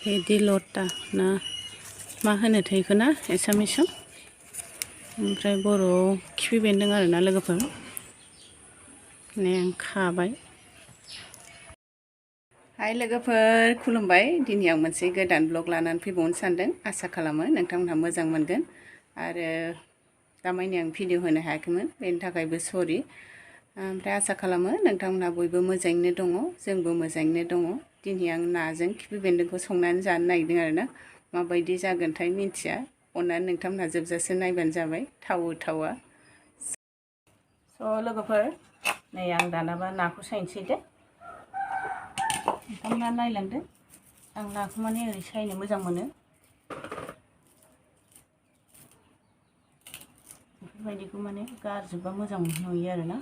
बिदि लता ना मा होनोथाय इखो ना एसामिसाव ओमफ्राय बर'आव खिफि बेन्दों आरोना लोगोफोर माने आं खाबाय। हाय लोगोफोर खुलुमबाय। दिनै आं मोनसे गोदान ब्लग लानानै फैबावनो सानदों। आसा खालामो नोंथांमोनहा मोजां मोनगोन आरो दामानि आं भिडिअ होनो हायाखैमोन, बेनि थाखायबो सरि। ओमफ्राय आसा खालामो नोंथांमोनहा बयबो मोजाङैनो दङ, जोंबो मोजाङैनो दङ। दिनै आं नाजों खिफि बेन्दोंखौ संनानै जानो नागिरदों आरोना। माबायदि जागोनथाय मिन्थिया, अननानै नोंथांमोनहा जोबजासे नायबानो जाबाय, थावो थावा। स' लोगोफोर नै आं दानाबा नाखौ सायनोसै दे। नोंथांमोना नायलांदो। आं नाखौ माने ओरै सायनो मोजां मोनो। बेफोरबायदिखौ माने गारजोबबा मोजां नुयो आरोना।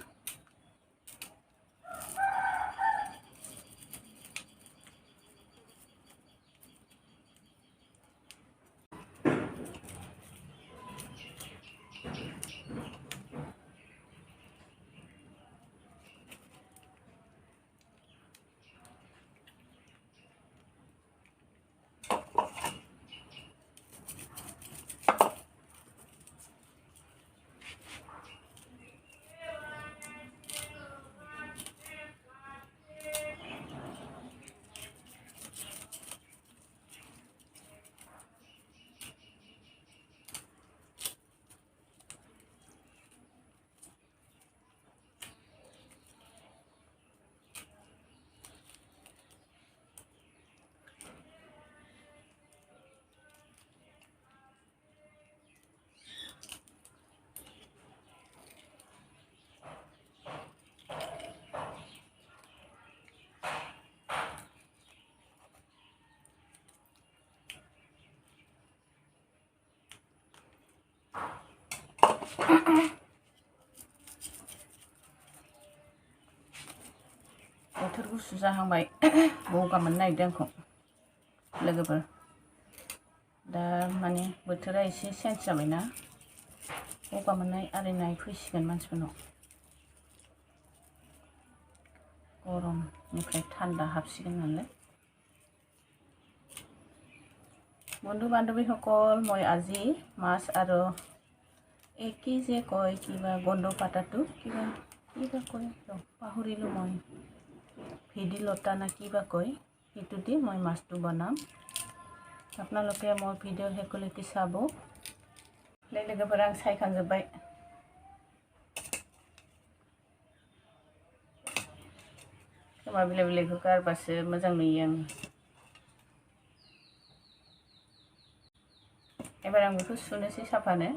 बोथोर गुसु जाहांबाय, गगा मोननो नागिरदों आंखौ लोगोफोर। दा माने बोथोरा एसे चेन्ज जाबायना, गगा मोननाय आरिनाय फैसिगोन मानसिफोरनाव। गरमनिफ्राय थान्दा हाबसिगोन नालाय। বন্ধু বান্ধৱীসকল, মই আজি মাছ আৰু কি যে কয় কিবা গন্ধ পাতাটো কিবা কয় পাহৰিলোঁ মই, ভেদি লতা না কিবা কয়, সেইটো দি মই মাছটো বনাম। আপোনালোকে মোৰ ভিডিঅ' শেষলৈকে চাব। लोगोफोरा आं सायखांजोब्बाय। खोमा बिलाइ बिलाइखौ गारबासो मोजां नुयो आं। एबार आं बेखौ सुनोसै साफानो।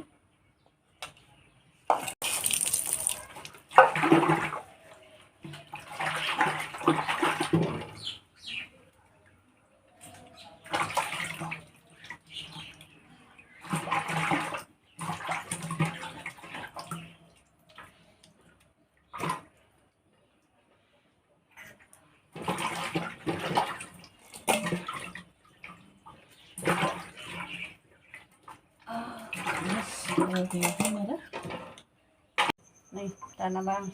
नै दानाबा आं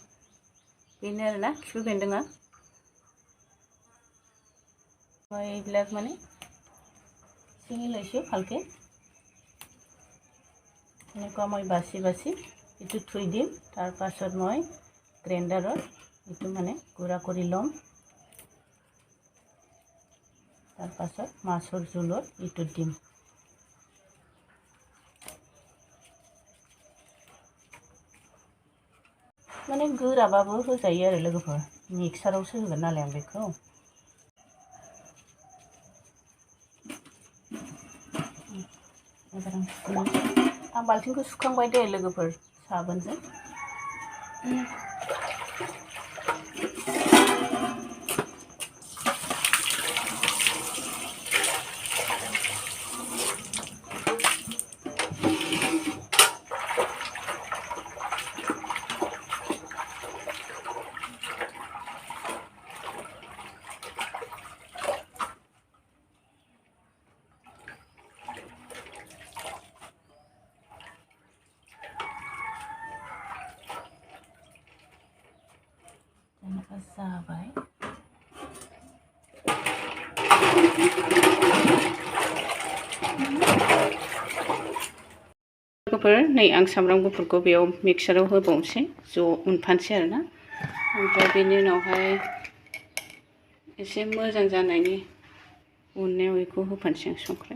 बेनो आरोना खिफि बेन्दोङा। মই এইবিলাক মানে ছিঙি লৈছোঁ ভালকৈ। এনেকুৱা মই বাছি বাছি এইটো থৈ দিম। তাৰ পাছত মই গ্ৰাইণ্ডাৰত এইটো মানে গুড়া কৰি ল'ম। তাৰ পাছত মাছৰ জোলত এইটো দিম। माने गोराबाबो होजायो आरो लोगोफोर, मिक्सारावसो होगोन नालाय आं बेखौ। आं बाल्थिंखौ सुखांबाय दे लोगोफोर साबोनजों। जाबाय। लोगोफोर नै आं सामब्राम गुफुरखौ बेयाव मिक्साराव होबावनोसै ज' उनफानोसै आरोना ओमफ्राय बेनि उनावहाय एसे मोजां जानायनि उननायाव बेखौ होफानोसै आं संख्रि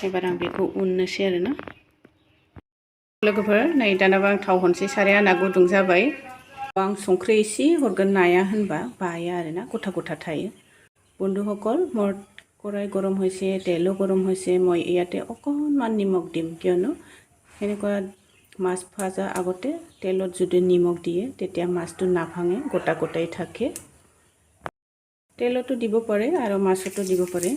एबार आं बेखौ उननोसै आरोना लोगोफोर नै दानाबा आं थाव होनोसै साराया आंना गुदुं जाबाय आं संख्रि एसे हरगोन नाया होनबा बाया आरोना गथा गथा थायो বন্ধুসকল মোৰ কড়াই গৰম হৈছে তেলো গৰম হৈছে মই ইয়াতে অকণমান নিমখ দিম কিয়নো এনেকুৱা মাছ ভাজা আগতে তেলত যদি নিমখ দিয়ে তেতিয়া মাছটো নাভাঙে গোটা গোটাই থাকে তেলতো দিব পাৰে আৰু মাছতো দিব পাৰে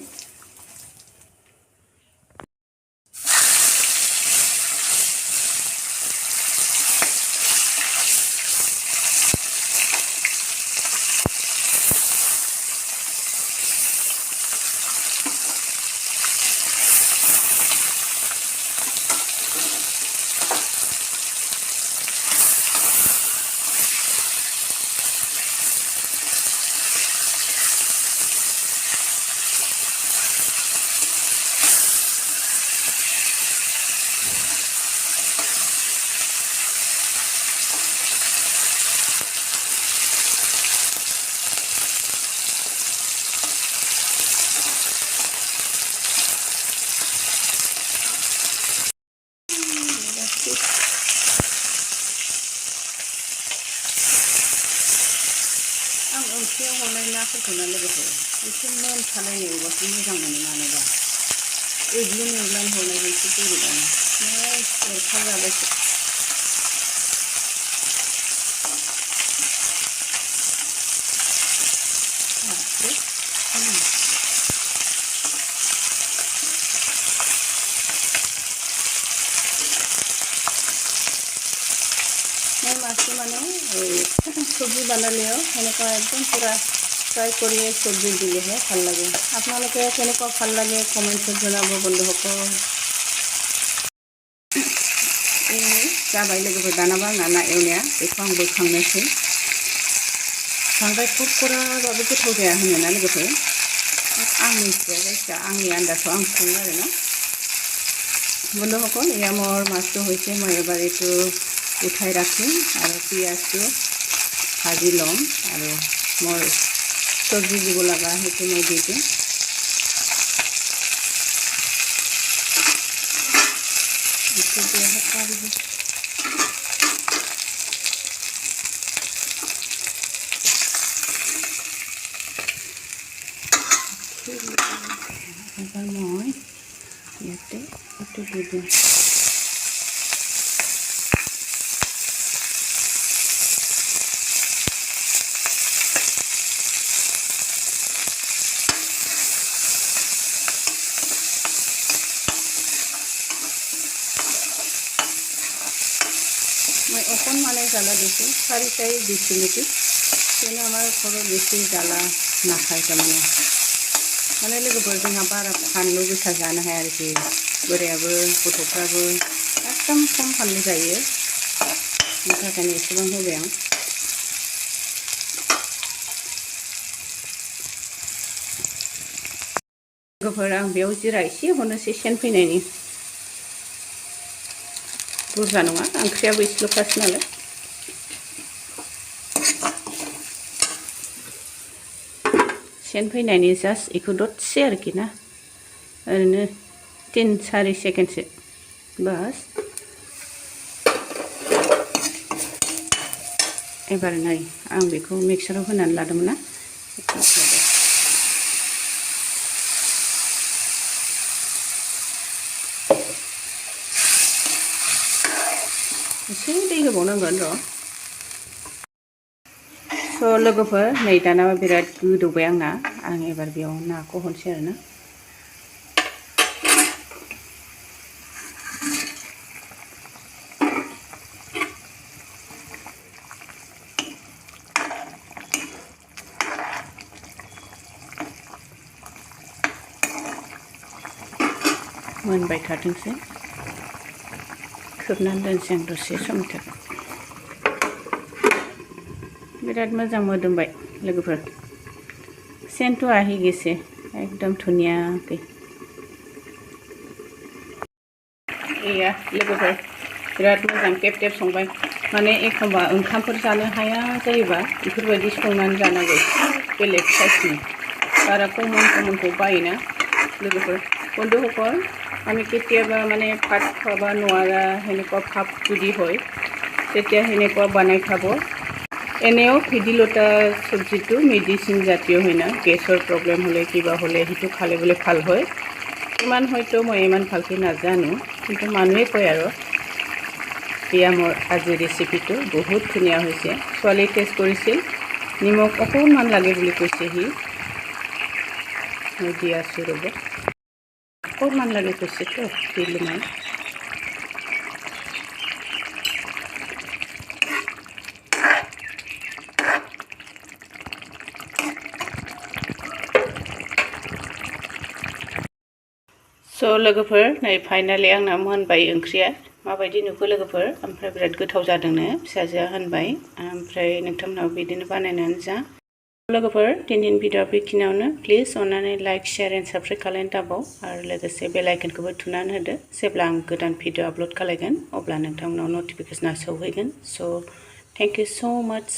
ओंख्रियाव हरनाय नाफोरखौना लोगोफोर एसे मोनखालायनाय एवबासो मोजां मोनो मानोबा एग्लुं एग्लां हरनाय एसे बोरैबानो एरखावजाबायसो मैं মাছটো মানে সবজি বানালেও এনেকুৱা একদম পুৰা ফ্ৰাই কৰি সবজি দিলেহে ভাল লাগে আপোনালোকে কেনেকুৱা ভাল লাগে কমেণ্টত জনাব বন্ধুসকল जाबाय लोगोफोर दानाबा आंना ना एवनाया बेखौ आं बोखांनोसै बांद्राय खरखराबाबो गोथाव जाया होनोना लोगोफोर आं मिथिया जायखिया आंनि आन्दाजाव आं सङो आरोना বন্ধুসকল এয়া মোৰ মাছটো হৈছে মই এবাৰ এইটো উঠাই ৰাখিম আৰু পিঁয়াজটো ভাজি ল'ম আৰু মোৰ চব্জি দিব লগা সেইটো মই দি দিম এইটো দিয়াহে পাৰিব এবাৰ মই ইয়াতে এইটো দি দিম मैं অকণমানে জ্বালা দিছোঁ চাৰিটাই দিছোঁ নেকি কিয়নো আমাৰ ঘৰত বেছি জ্বালা নাখায় তাৰমানে माने लोगोफोर जोंहा बारा फानलु गोसा जानो हाया आरोखि बोरायाबो गथ'फ्राबो एकदम खम फानलु जायो बेनि थाखायनो एसेबां होबाय आं लोगोफोर आं बेयाव जिरा एसे हरनोसै सेन फैनायनि बुरजा नङा ओंख्रियाबो एसेल'खासो नालाय सेन फैनायनि जास्ट बेखौ दसे आरोखि ना ओरैनो 3-4 सेकेन्डसो बास एबार नै आं बेखौ मिक्साराव होनानै लादोंमोन ना एसे दै होबावनांगोन र' स' लोगोफोर नै दाना बिराद गोदौबाय आंना आं एबार बेयाव नाखौ हरसै आरोना मोनबाय थाथोंसै खोबनानै दोनसै आं दसे समनि थाखाय बिराद मोजां मोदोमबाय लोगोफोर सेन्टु आहि गेसे एकदम धुनियाकै iya लोगोफोर बिराद मोजां टेप टेप संबाय माने एखमबा ओंखामफोर जानो हाया जायोबा बेफोरबायदि संनानै जानांगौ बेलेग साइसनि बारा कमनखौ बायोना लोगोफोर বন্ধুসকল আমি কেতিয়াবা মানে ভাত খাব নোৱাৰা সেনেকুৱা ভাৱ যদি হয় তেতিয়া সেনেকুৱা বনাই খাব এনেও ভেদাইলতা চব্জিটো মেডিচিন জাতীয় হয় না গেছৰ প্ৰব্লেম হ'লে কিবা হ'লে সেইটো খালে বোলে ভাল হয় ইমান হয়তো মই ইমান ভালকৈ নাজানো কিন্তু মানুহে কয় আৰু এয়া মোৰ আজিৰ ৰেচিপিটো বহুত ধুনীয়া হৈছে ছোৱালী টেষ্ট কৰিছিল নিমখ অকণমান লাগে বুলি কৈছে সি মই দি আছোঁ ৰ'ব অকণমান লাগে কৈছেতো দিলোঁ মই So लोगोफोर नै फाइनाली आंना मोनबाय ओंख्रिया माबायदि नुखो लोगोफोर ओमफ्राय बिराद गोथाव जादोंनो फिसाजोआ होनबाय ओमफ्राय नोंथांमोनाव बिदिनो बानायनानै जा लोगोफोर दिनैनि भिडिअ'आ बेखिनियावनो प्लिज अननानै लाइक शेयार एन्ड साबस्क्राइब खालामनानै दाबाव आरो लोगोसे बेल आइकनखौबो थुनानै होदो जेब्ला आं गोदान भिडिअ' आपल'ड खालामगोन अब्ला नोंथांमोनाव नटिफिकेसना सौहैगोन स' थेंक इउ सो माच